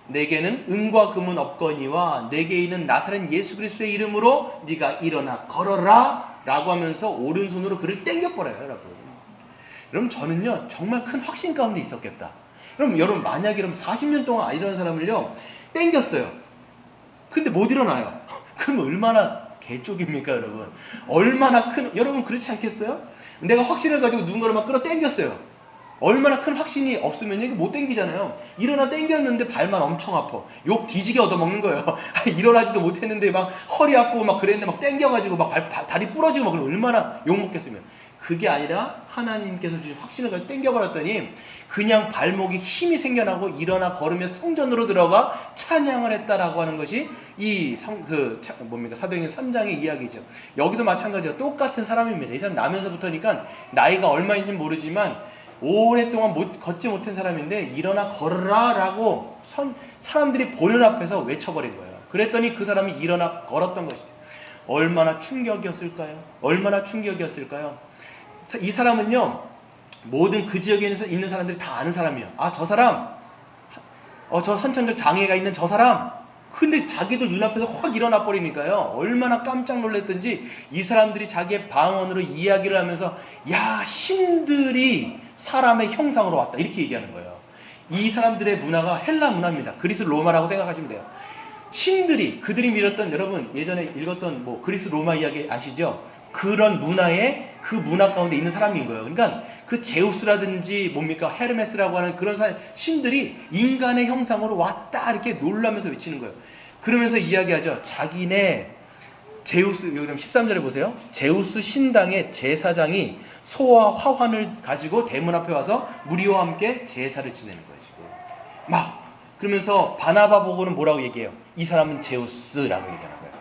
내게는 은과 금은 없거니와 내게 있는 나사렛 예수 그리스도의 이름으로 네가 일어나 걸어라 라고 하면서 오른손으로 그를 땡겨버려요. 여러분, 저는요 정말 큰 확신 가운데 있었겠다. 여러분 만약에 40년 동안 안 일어난 사람을요 땡겼어요. 근데 못 일어나요. 그럼 얼마나 개쪽입니까, 여러분? 얼마나 큰, 여러분 그렇지 않겠어요? 내가 확신을 가지고 누군가를 막 끌어 땡겼어요. 얼마나 큰 확신이 없으면 이거 못 땡기잖아요. 일어나 땡겼는데 발만 엄청 아파. 욕 뒤지게 얻어먹는 거예요. 일어나지도 못했는데 막 허리 아프고 막 그랬는데 막 땡겨가지고 막 다리 부러지고 막 그러면 얼마나 욕 먹겠으면. 그게 아니라 하나님께서 주신 확신을 가지고 땡겨버렸더니 그냥 발목이 힘이 생겨나고 일어나 걸으며 성전으로 들어가 찬양을 했다라고 하는 것이 이 사도행전 3장의 이야기죠. 여기도 마찬가지예요. 똑같은 사람입니다. 이 사람 나면서부터니까 나이가 얼마인지 모르지만 오랫동안 걷지 못한 사람인데 일어나 걸어라 라고 사람들이 보는 앞에서 외쳐버린 거예요. 그랬더니 그 사람이 일어나 걸었던 것이죠. 얼마나 충격이었을까요? 얼마나 충격이었을까요? 이 사람은요, 모든 그 지역에 있는 사람들이 다 아는 사람이에요. 아, 저 사람, 저 선천적 장애가 있는 저 사람. 근데 자기들 눈앞에서 확 일어나 버리니까요, 얼마나 깜짝 놀랐던지 이 사람들이 자기의 방언으로 이야기를 하면서 야, 신들이 사람의 형상으로 왔다, 이렇게 얘기하는 거예요. 이 사람들의 문화가 헬라 문화입니다. 그리스 로마라고 생각하시면 돼요. 신들이, 그들이 밀었던, 여러분 예전에 읽었던 뭐 그리스 로마 이야기 아시죠? 그런 문화에, 그 문화 가운데 있는 사람인 거예요. 그러니까 그 제우스라든지 뭡니까 헤르메스라고 하는 그런 신들이 인간의 형상으로 왔다, 이렇게 놀라면서 외치는 거예요. 그러면서 이야기하죠. 자기네 제우스, 여기 13절에 보세요. 제우스 신당의 제사장이 소와 화환을 가지고 대문 앞에 와서 무리와 함께 제사를 지내는 거예요. 지금 막 그러면서 바나바 보고는 뭐라고 얘기해요? 이 사람은 제우스라고 얘기하는 거예요.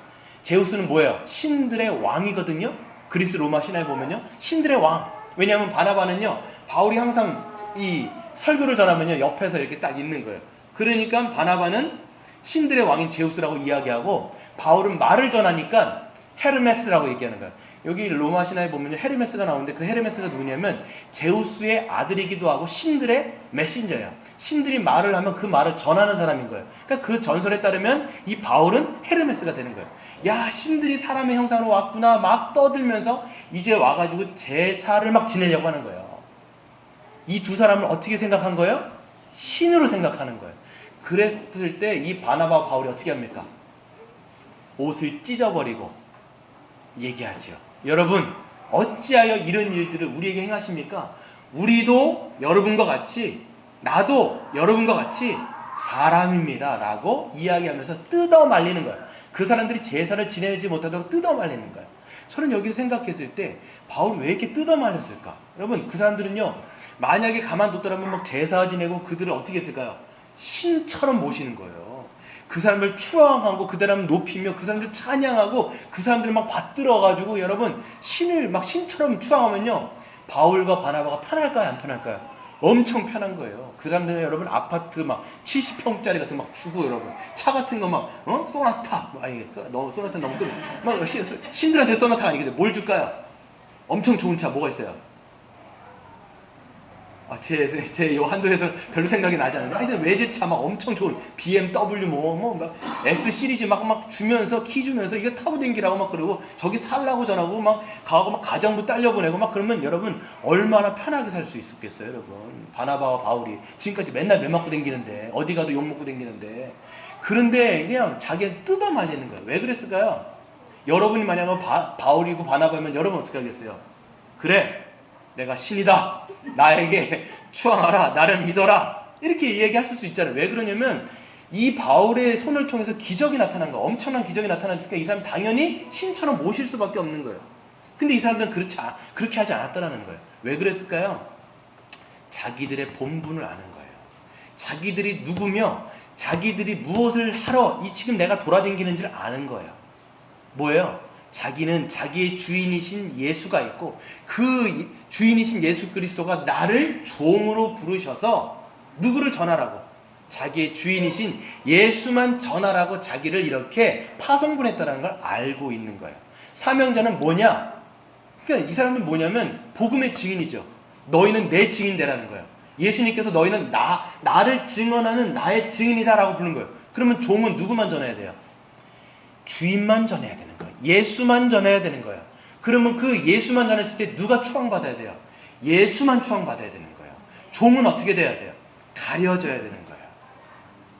제우스는 뭐예요? 신들의 왕이거든요. 그리스 로마 신화에 보면요, 신들의 왕. 왜냐하면 바나바는요, 바울이 항상 이 설교를 전하면요 옆에서 이렇게 딱 있는 거예요. 그러니까 바나바는 신들의 왕인 제우스라고 이야기하고, 바울은 말을 전하니까 헤르메스라고 얘기하는 거예요. 여기 로마 신화에 보면 헤르메스가 나오는데 그 헤르메스가 누구냐면 제우스의 아들이기도 하고 신들의 메신저예요. 신들이 말을 하면 그 말을 전하는 사람인 거예요. 그러니까 그 전설에 따르면 이 바울은 헤르메스가 되는 거예요. 야, 신들이 사람의 형상으로 왔구나 막 떠들면서 이제 와가지고 제사를 막 지내려고 하는 거예요. 이 두 사람을 어떻게 생각한 거예요? 신으로 생각하는 거예요. 그랬을 때 이 바나바와 바울이 어떻게 합니까? 옷을 찢어버리고 얘기하죠. 여러분, 어찌하여 이런 일들을 우리에게 행하십니까? 우리도 여러분과 같이, 나도 여러분과 같이 사람입니다 라고 이야기하면서 뜯어 말리는 거예요. 그 사람들이 제사를 지내지 못하도록 뜯어 말리는 거예요. 저는 여기서 생각했을 때 바울이 왜 이렇게 뜯어 말렸을까? 여러분, 그 사람들은요, 만약에 가만뒀더라면 막 제사 지내고 그들을 어떻게 했을까요? 신처럼 모시는 거예요. 그 사람을 추앙하고 그 사람을 높이며 그 사람들 찬양하고 그 사람들을 막 받들어가지고 여러분 신을 막 신처럼 추앙하면요, 바울과 바나바가 편할까요? 안 편할까요? 엄청 편한 거예요. 그 사람들은 여러분 아파트 막 70평짜리 같은 막 주고, 여러분 차 같은 거 막 소나타, 아니 너무 소나타 너무 큰, 막 신들한테 소나타가 아니거든요. 뭘 줄까요? 엄청 좋은 차 뭐가 있어요? 제 요 한도에서 별로 생각이 나지 않는데, 하여튼 외제차 막 엄청 좋은 BMW 막 S 시리즈 막 주면서, 키 주면서 이거 타고 댕기라고 막 그러고, 저기 살라고 전하고 막 가고 막 가정부 딸려보내고 막 그러면 여러분 얼마나 편하게 살 수 있었겠어요, 여러분. 바나바와 바울이 지금까지 맨날 매 맞고 댕기는데, 어디 가도 욕 먹고 댕기는데, 그런데 그냥 자기가 뜯어 말리는 거예요. 왜 그랬을까요? 여러분이 만약 바울이고 바나바면 여러분 어떻게 하겠어요? 그래, 내가 신이다, 나에게 추앙하라, 나를 믿어라, 이렇게 얘기할 수 있잖아요. 왜 그러냐면 이 바울의 손을 통해서 기적이 나타난 거, 엄청난 기적이 나타나니까 이 사람 당연히 신처럼 모실 수밖에 없는 거예요. 근데 이 사람들은 그렇게 하지 않았다라는 거예요. 왜 그랬을까요? 자기들의 본분을 아는 거예요. 자기들이 누구며 자기들이 무엇을 하러 지금 내가 돌아다니는지를 아는 거예요. 뭐예요? 자기는 자기의 주인이신 예수가 있고, 그 주인이신 예수 그리스도가 나를 종으로 부르셔서 누구를 전하라고? 자기의 주인이신 예수만 전하라고 자기를 이렇게 파송분했다는 걸 알고 있는 거예요. 사명자는 뭐냐? 그러니까 이 사람은 뭐냐면 복음의 증인이죠. 너희는 내 증인 되라는 거예요. 예수님께서 너희는 나를 증언하는 나의 증인이다라고 부른 거예요. 그러면 종은 누구만 전해야 돼요? 주인만 전해야 되는 거예요. 예수만 전해야 되는 거예요. 그러면 그 예수만 전했을 때 누가 추앙받아야 돼요? 예수만 추앙받아야 되는 거예요. 종은 어떻게 돼야 돼요? 가려져야 되는 거예요.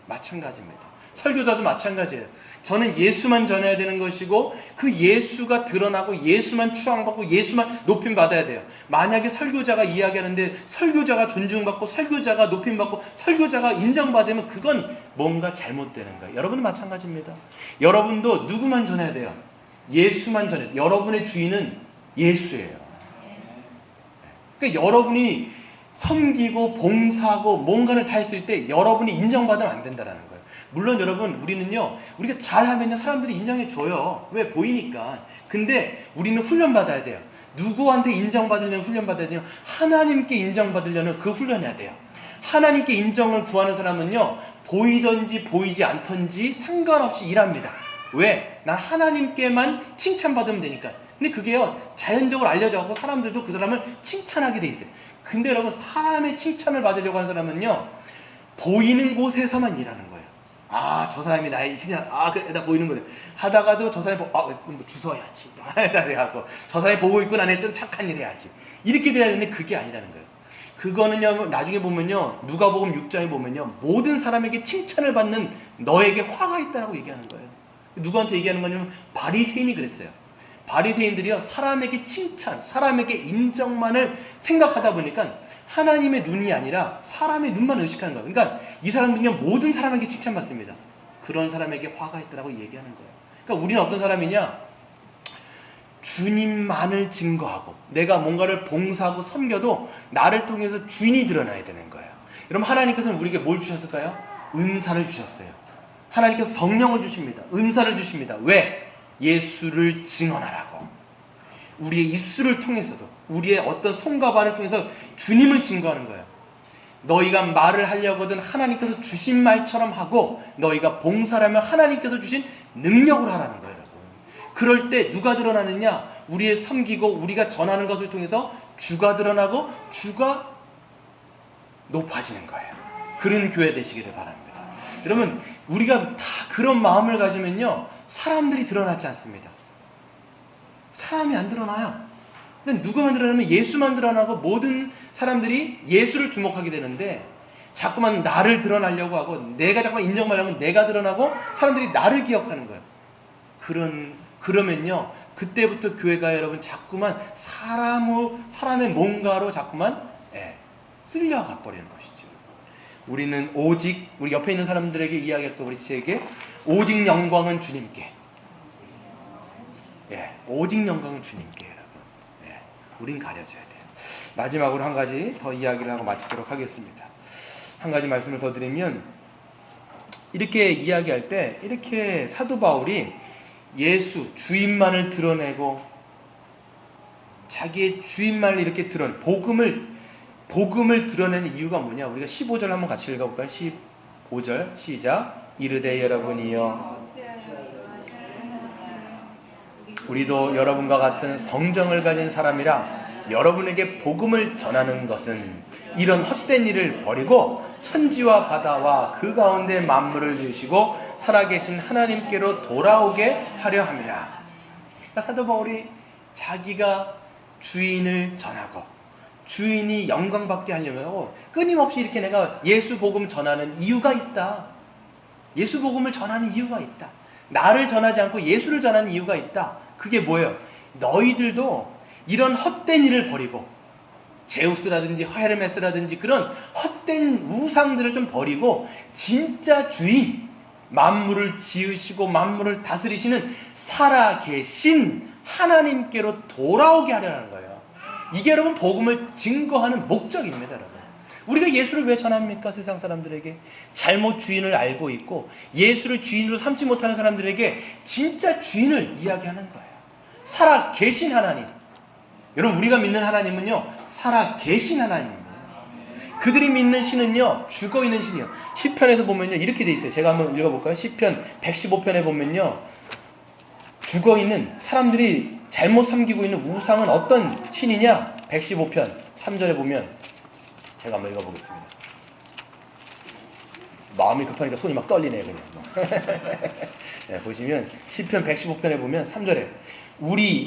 마찬가지입니다. 설교자도 마찬가지예요. 저는 예수만 전해야 되는 것이고, 그 예수가 드러나고 예수만 추앙받고 예수만 높임받아야 돼요. 만약에 설교자가 이야기하는데 설교자가 존중받고 설교자가 높임받고 설교자가 인정받으면 그건 뭔가 잘못되는 거예요. 여러분도 마찬가지입니다. 여러분도 누구만 전해야 돼요? 예수만 전해야 돼요. 여러분의 주인은 예수예요. 그러니까 여러분이 섬기고 봉사하고 뭔가를 다 했을 때 여러분이 인정받으면 안 된다는 거예요. 물론 여러분, 우리는요, 우리가 잘하면 사람들이 인정해 줘요. 왜? 보이니까. 근데 우리는 훈련받아야 돼요. 누구한테 인정받으려면 훈련받아야 돼요? 하나님께 인정받으려면 그 훈련해야 돼요. 하나님께 인정을 구하는 사람은요, 보이든지 보이지 않든지 상관없이 일합니다. 왜? 난 하나님께만 칭찬받으면 되니까. 근데 그게요, 자연적으로 알려져서 사람들도 그 사람을 칭찬하게 돼 있어요. 근데 여러분, 사람의 칭찬을 받으려고 하는 사람은요, 보이는 곳에서만 일하는 거예요. 저 사람이 나의 칭찬, 그래, 나 보이는 거래. 하다가도 저 사람이 뭐 주워야지. 저 사람이 보고 있구나, 내 좀 착한 일 해야지. 이렇게 돼야 되는데 그게 아니라는 거예요. 그거는요, 나중에 보면요, 누가복음 6장에 보면요, 모든 사람에게 칭찬을 받는 너에게 화가 있다라고 얘기하는 거예요. 누구한테 얘기하는 거냐면 바리새인이 그랬어요. 바리새인들이요, 사람에게 칭찬, 사람에게 인정만을 생각하다 보니까 하나님의 눈이 아니라 사람의 눈만 의식하는 거예요. 그러니까 이 사람들은요, 모든 사람에게 칭찬받습니다. 그런 사람에게 화가 있다라고 얘기하는 거예요. 그러니까 우리는 어떤 사람이냐? 주님만을 증거하고 내가 뭔가를 봉사하고 섬겨도 나를 통해서 주인이 드러나야 되는 거예요. 여러분, 하나님께서는 우리에게 뭘 주셨을까요? 은사를 주셨어요. 하나님께서 성령을 주십니다. 은사를 주십니다. 왜? 예수를 증언하라고. 우리의 입술을 통해서도, 우리의 어떤 손과 발을 통해서 주님을 증거하는 거예요. 너희가 말을 하려거든 하나님께서 주신 말처럼 하고, 너희가 봉사라면 하나님께서 주신 능력으로 하라는 거예요, 여러분. 그럴 때 누가 드러나느냐? 우리의 섬기고 우리가 전하는 것을 통해서 주가 드러나고 주가 높아지는 거예요. 그런 교회 되시기를 바랍니다. 여러분, 우리가 다 그런 마음을 가지면요, 사람들이 드러나지 않습니다. 사람이 안 드러나요. 근데 누구만 드러나면 예수만 드러나고 모든 사람들이 예수를 주목하게 되는데, 자꾸만 나를 드러나려고 하고 내가 자꾸만 인정받으려면 내가 드러나고 사람들이 나를 기억하는 거예요. 그러면요, 그때부터 교회가 여러분 자꾸만 사람의 뭔가로 자꾸만 쓸려가 버리는 것이죠. 우리는 오직 우리 옆에 있는 사람들에게 이야기할 때 우리 제게 오직 영광은 주님께. 오직 영광은 주님께 여러분. 우린 가려져야 돼요. 마지막으로 한 가지 더 이야기를 하고 마치도록 하겠습니다. 한 가지 말씀을 더 드리면 이렇게 이야기할 때 이렇게 사도 바울이 예수 주인만을 드러내고 자기의 주인만을 이렇게 드러내 복음을 드러내는 이유가 뭐냐? 우리가 15절 한번 같이 읽어볼까요? 15절 시작. 이르되 여러분이여 우리도 여러분과 같은 성정을 가진 사람이라 여러분에게 복음을 전하는 것은 이런 헛된 일을 버리고 천지와 바다와 그 가운데 만물을 지으시고 살아계신 하나님께로 돌아오게 하려 함이라. 그러니까 사도 바울이 자기가 주인을 전하고 주인이 영광받게 하려면 끊임없이 이렇게 내가 예수 복음 전하는 이유가 있다. 예수 복음을 전하는 이유가 있다. 나를 전하지 않고 예수를 전하는 이유가 있다. 그게 뭐예요? 너희들도 이런 헛된 일을 버리고 제우스라든지 헤르메스라든지 그런 헛된 우상들을 좀 버리고 진짜 주인, 만물을 지으시고 만물을 다스리시는 살아계신 하나님께로 돌아오게 하려는 거예요. 이게 여러분 복음을 증거하는 목적입니다. 여러분, 우리가 예수를 왜 전합니까? 세상 사람들에게 잘못 주인을 알고 있고 예수를 주인으로 삼지 못하는 사람들에게 진짜 주인을 이야기하는 거예요. 살아계신 하나님. 여러분, 우리가 믿는 하나님은요 살아계신 하나님입니다. 그들이 믿는 신은요 죽어있는 신이요. 시편에서 보면요 이렇게 돼 있어요. 제가 한번 읽어볼까요? 시편 115편에 보면요 죽어있는 사람들이 잘못 섬기고 있는 우상은 어떤 신이냐? 115편 3절에 보면 제가 한번 읽어보겠습니다. 마음이 급하니까 손이 막 떨리네요 그냥. 보시면 시편 115편에 보면 3절에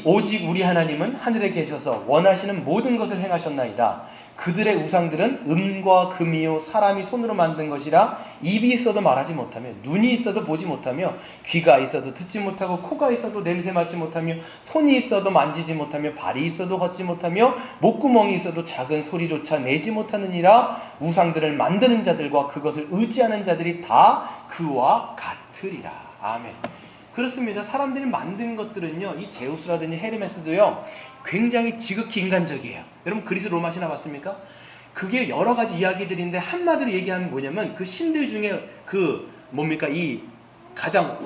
오직 우리 하나님은 하늘에 계셔서 원하시는 모든 것을 행하셨나이다. 그들의 우상들은 은과 금이요 사람이 손으로 만든 것이라 입이 있어도 말하지 못하며 눈이 있어도 보지 못하며 귀가 있어도 듣지 못하고 코가 있어도 냄새 맡지 못하며 손이 있어도 만지지 못하며 발이 있어도 걷지 못하며 목구멍이 있어도 작은 소리조차 내지 못하느니라. 우상들을 만드는 자들과 그것을 의지하는 자들이 다 그와 같으리라. 아멘. 그렇습니다. 사람들이 만든 것들은요 이 제우스라든지 헤르메스도요 굉장히 지극히 인간적이에요. 여러분 그리스 로마 신화 봤습니까? 그게 여러 가지 이야기들인데 한마디로 얘기하면 뭐냐면 그 신들 중에 그 뭡니까 이 가장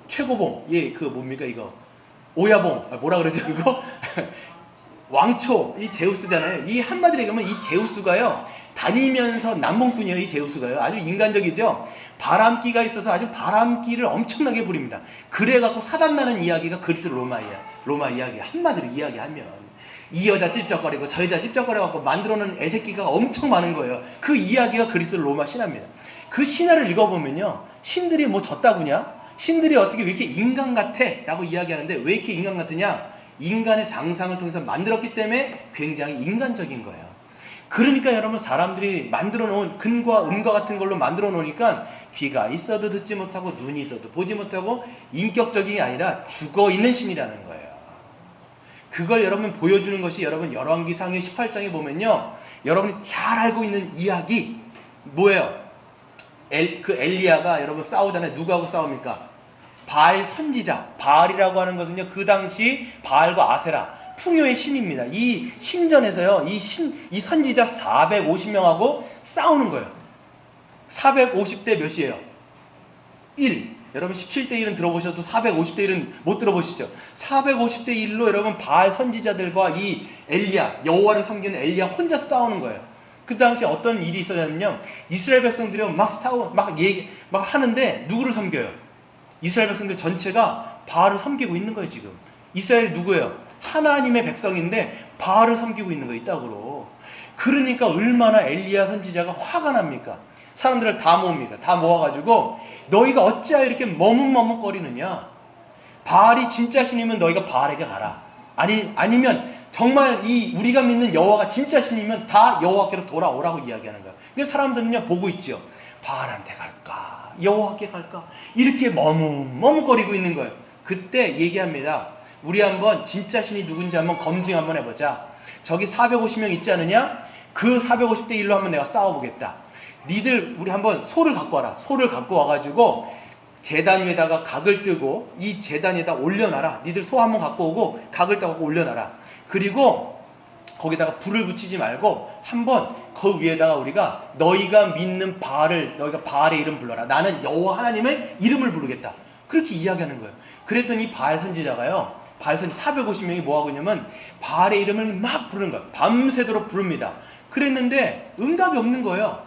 최고봉 그 뭡니까 이거 오야봉 뭐라 그러죠 그거 왕초 이 제우스잖아요. 이 한마디로 얘기하면 이 제우스가요 다니면서 남봉꾼이에요. 이 제우스가요 아주 인간적이죠. 바람기가 있어서 아주 바람기를 엄청나게 부립니다. 그래갖고 사단나는 이야기가 그리스 로마 이야기. 한마디로 이야기하면 이 여자 찝쩍거리고 저 여자 찝쩍거려갖고 만들어놓은 애새끼가 엄청 많은 거예요. 그 이야기가 그리스 로마 신화입니다. 그 신화를 읽어보면요 신들이 뭐 졌다구냐? 신들이 어떻게 왜 이렇게 인간 같아? 라고 이야기하는데 왜 이렇게 인간 같으냐? 인간의 상상을 통해서 만들었기 때문에 굉장히 인간적인 거예요. 그러니까 여러분 사람들이 만들어 놓은 금과 은과 같은 걸로 만들어 놓으니까 귀가 있어도 듣지 못하고 눈이 있어도 보지 못하고 인격적인 게 아니라 죽어있는 신이라는 거예요. 그걸 여러분 보여주는 것이 여러분 열왕기상의 18장에 보면요 여러분이 잘 알고 있는 이야기 뭐예요? 그 엘리야가 여러분 싸우잖아요. 누구하고 싸웁니까? 바알 선지자. 바알이라고 하는 것은요 그 당시 바알과 아세라 풍요의 신입니다. 이 신전에서요 이 선지자 450명하고 싸우는 거예요. 450대 몇이에요? 1. 여러분 17대 1은 들어보셔도 450대 1은 못 들어보시죠? 450대 1로 여러분 바알 선지자들과 이 엘리야 여호와를 섬기는 엘리야 혼자 싸우는 거예요. 그 당시 어떤 일이 있었냐면요 이스라엘 백성들이 막 하는데 누구를 섬겨요? 이스라엘 백성들 전체가 바알을 섬기고 있는 거예요. 지금 이스라엘이 누구예요? 하나님의 백성인데 바알을 섬기고 있는 거 있다고. 그러니까 얼마나 엘리야 선지자가 화가 납니까? 사람들을 다 모읍니다. 다 모아가지고 너희가 어찌하여 이렇게 머뭇머뭇거리느냐? 바알이 진짜 신이면 너희가 바알에게 가라. 아니면 정말 우리가 믿는 여호와가 진짜 신이면 다 여호와께로 돌아오라고 이야기하는 거예요. 근데 사람들은요 보고 있죠. 바알한테 갈까? 여호와께 갈까? 이렇게 머뭇거리고 있는 거예요. 그때 얘기합니다. 우리 한번 진짜 신이 누군지 한번 검증 한번 해보자. 저기 450명 있지 않느냐? 그 450대 1로 한번 내가 싸워보겠다. 니들 우리 한번 소를 갖고 와라. 소를 갖고 와가지고 제단 위에다가 각을 뜨고 이 제단 위에다 올려놔라. 니들 소 한번 갖고 오고 각을 따고 올려놔라. 그리고 거기다가 불을 붙이지 말고 한번 그 위에다가 우리가 너희가 믿는 바알을, 너희가 바알의 이름 불러라. 나는 여호와 하나님의 이름을 부르겠다. 그렇게 이야기하는 거예요. 그랬더니 바알 선지자가요, 바알 선지 450명이 뭐하고 있냐면 바알의 이름을 막 부르는 거예요. 밤새도록 부릅니다. 그랬는데 응답이 없는 거예요.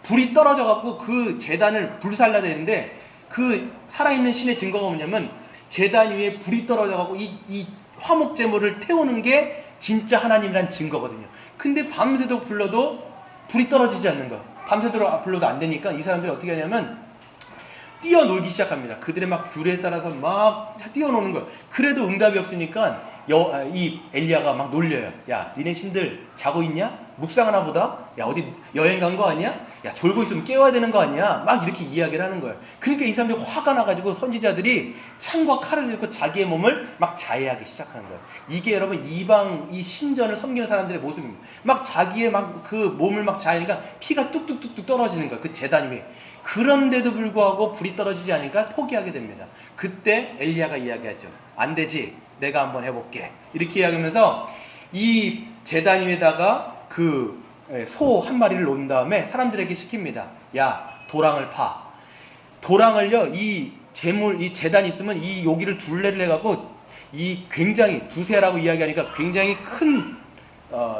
불이 떨어져 갖고 그 제단을 불살라야 되는데 그 살아있는 신의 증거가 뭐냐면 제단 위에 불이 떨어져 갖고 이 화목 제물을 태우는 게 진짜 하나님이란 증거거든요. 근데 밤새도록 불러도 불이 떨어지지 않는 거예요. 밤새도록 불러도 안 되니까 이 사람들이 어떻게 하냐면 뛰어놀기 시작합니다. 그들의 막 규례에 따라서 막 뛰어노는 거예요. 그래도 응답이 없으니까 이 엘리야가 막 놀려요. 야, 니네 신들 자고 있냐? 묵상하나 보다? 야, 어디 여행 간 거 아니야? 야, 졸고 있으면 깨워야 되는 거 아니야? 막 이렇게 이야기를 하는 거예요. 그러니까 이 사람들이 화가 나가지고 선지자들이 창과 칼을 들고 자기의 몸을 막 자해하기 시작하는 거예요. 이게 여러분 이방 이 신전을 섬기는 사람들의 모습입니다. 막 자기의 막 그 몸을 막 자해하니까 피가 뚝뚝뚝뚝 떨어지는 거예요. 그 제단 위에. 그런데도 불구하고 불이 떨어지지 않으니까 포기하게 됩니다. 그때 엘리야가 이야기하죠. 안 되지. 내가 한번 해볼게. 이렇게 이야기하면서 이 제단 위에다가 그 소 한 마리를 놓은 다음에 사람들에게 시킵니다. 야, 도랑을 파. 도랑을요, 이 제단이 있으면 이 여기를 둘레를 해갖고 이 굉장히 두세라고 이야기하니까 굉장히 큰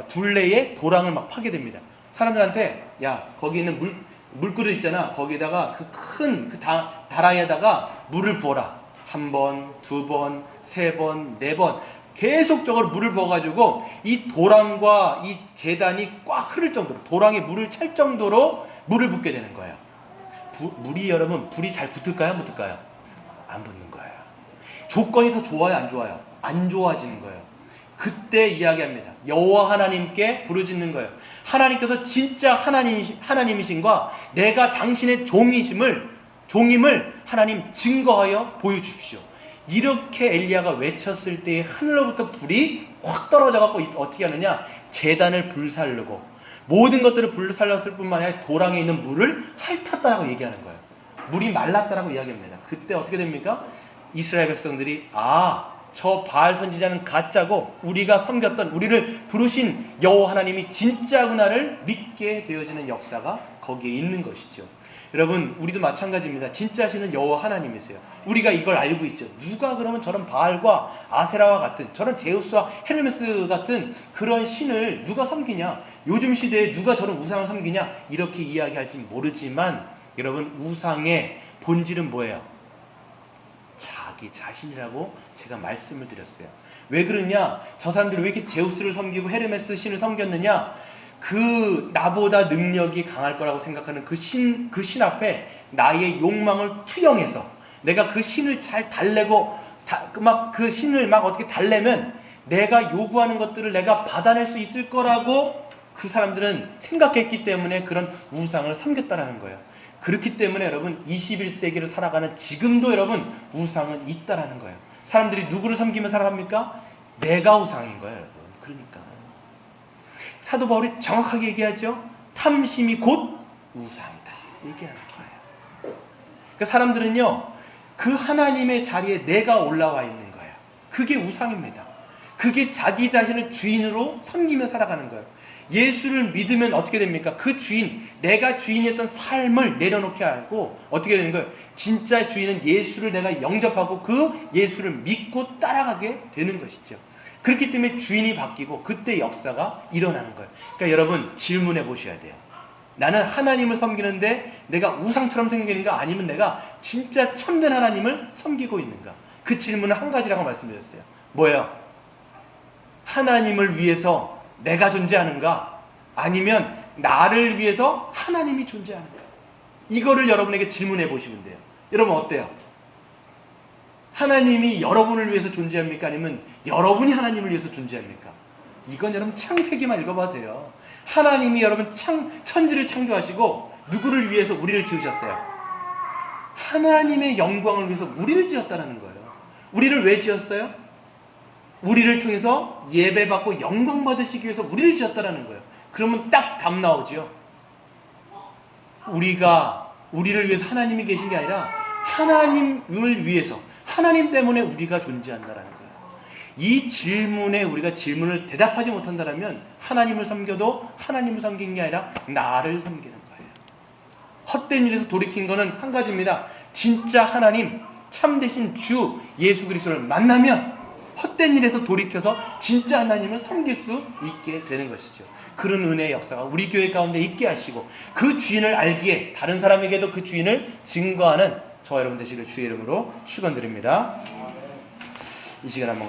둘레에 도랑을 막 파게 됩니다. 사람들한테 야, 거기 있는 물그릇 있잖아. 거기다가 그 큰 다라이에다가 물을 부어라. 1번, 2번, 3번, 4번 계속적으로 물을 부어가지고 이 도랑과 이 제단이 꽉 흐를 정도로, 도랑에 물을 찰 정도로 물을 붓게 되는 거예요. 물이 여러분, 불이 잘 붙을까요? 안 붙을까요? 안 붙는 거예요. 조건이 더 좋아요? 안 좋아요? 안 좋아지는 거예요. 그때 이야기합니다. 여호와 하나님께 부르짖는 거예요. 하나님께서 진짜 하나님이신과 내가 당신의 종임을 하나님 증거하여 보여주십시오. 이렇게 엘리야가 외쳤을 때 하늘로부터 불이 확 떨어져갖고 어떻게 하느냐? 제단을 불살르고 모든 것들을 불살렸을 뿐만 아니라 도랑에 있는 물을 핥았다라고 얘기하는 거예요. 물이 말랐다라고 이야기합니다. 그때 어떻게 됩니까? 이스라엘 백성들이 저 바알 선지자는 가짜고 우리가 섬겼던, 우리를 부르신 여호와 하나님이 진짜구나를 믿게 되어지는 역사가 거기에 있는 것이죠. 여러분, 우리도 마찬가지입니다. 진짜 신은 여호와 하나님이세요. 우리가 이걸 알고 있죠. 누가 그러면 저런 바알과 아세라와 같은, 저런 제우스와 헤르메스 같은 그런 신을 누가 섬기냐? 요즘 시대에 누가 저런 우상을 섬기냐? 이렇게 이야기할지 모르지만 여러분, 우상의 본질은 뭐예요? 자기 자신이라고 제가 말씀을 드렸어요. 왜 그러냐? 저 사람들이 왜 이렇게 제우스를 섬기고 헤르메스 신을 섬겼느냐? 그 나보다 능력이 강할 거라고 생각하는 그 신 앞에 나의 욕망을 투영해서 내가 그 신을 잘 달래고 그 신을 막 어떻게 달래면 내가 요구하는 것들을 내가 받아낼 수 있을 거라고 그 사람들은 생각했기 때문에 그런 우상을 섬겼다라는 거예요. 그렇기 때문에 여러분 21세기를 살아가는 지금도 여러분 우상은 있다라는 거예요. 사람들이 누구를 섬기며 살아갑니까? 내가 우상인 거예요, 여러분. 그러니까 사도 바울이 정확하게 얘기하죠. 탐심이 곧 우상이다 얘기하는 거예요. 그러니까 사람들은요, 그 하나님의 자리에 내가 올라와 있는 거예요. 그게 우상입니다. 그게 자기 자신을 주인으로 섬기며 살아가는 거예요. 예수를 믿으면 어떻게 됩니까? 그 주인, 내가 주인이었던 삶을 내려놓게 하고 어떻게 되는 거예요? 진짜 주인은 예수를 내가 영접하고 그 예수를 믿고 따라가게 되는 것이죠. 그렇기 때문에 주인이 바뀌고 그때 역사가 일어나는 거예요. 그러니까 여러분 질문해 보셔야 돼요. 나는 하나님을 섬기는데 내가 우상처럼 섬기는가, 아니면 내가 진짜 참된 하나님을 섬기고 있는가? 그 질문은 한 가지라고 말씀드렸어요. 뭐예요? 하나님을 위해서 내가 존재하는가, 아니면 나를 위해서 하나님이 존재하는가? 이거를 여러분에게 질문해 보시면 돼요. 여러분 어때요? 하나님이 여러분을 위해서 존재합니까? 아니면 여러분이 하나님을 위해서 존재합니까? 이건 여러분 창세기만 읽어봐도 돼요. 하나님이 여러분 천지를 창조하시고 누구를 위해서 우리를 지으셨어요? 하나님의 영광을 위해서 우리를 지었다는 거예요. 우리를 왜 지었어요? 우리를 통해서 예배받고 영광 받으시기 위해서 우리를 지었다라는 거예요. 그러면 딱 답 나오죠. 우리를 위해서 하나님이 계신 게 아니라 하나님을 위해서, 하나님 때문에 우리가 존재한다라는 거예요. 이 질문에 우리가 질문을 대답하지 못한다면 하나님을 섬겨도 하나님을 섬긴 게 아니라 나를 섬기는 거예요. 헛된 일에서 돌이킨 거는 한 가지입니다. 진짜 하나님, 참되신 주 예수 그리스도를 만나면 헛된 일에서 돌이켜서 진짜 하나님을 섬길 수 있게 되는 것이죠. 그런 은혜의 역사가 우리 교회 가운데 있게 하시고 그 주인을 알기에 다른 사람에게도 그 주인을 증거하는 저와 여러분 되시길 주의 이름으로 축원드립니다. 이 시간 한번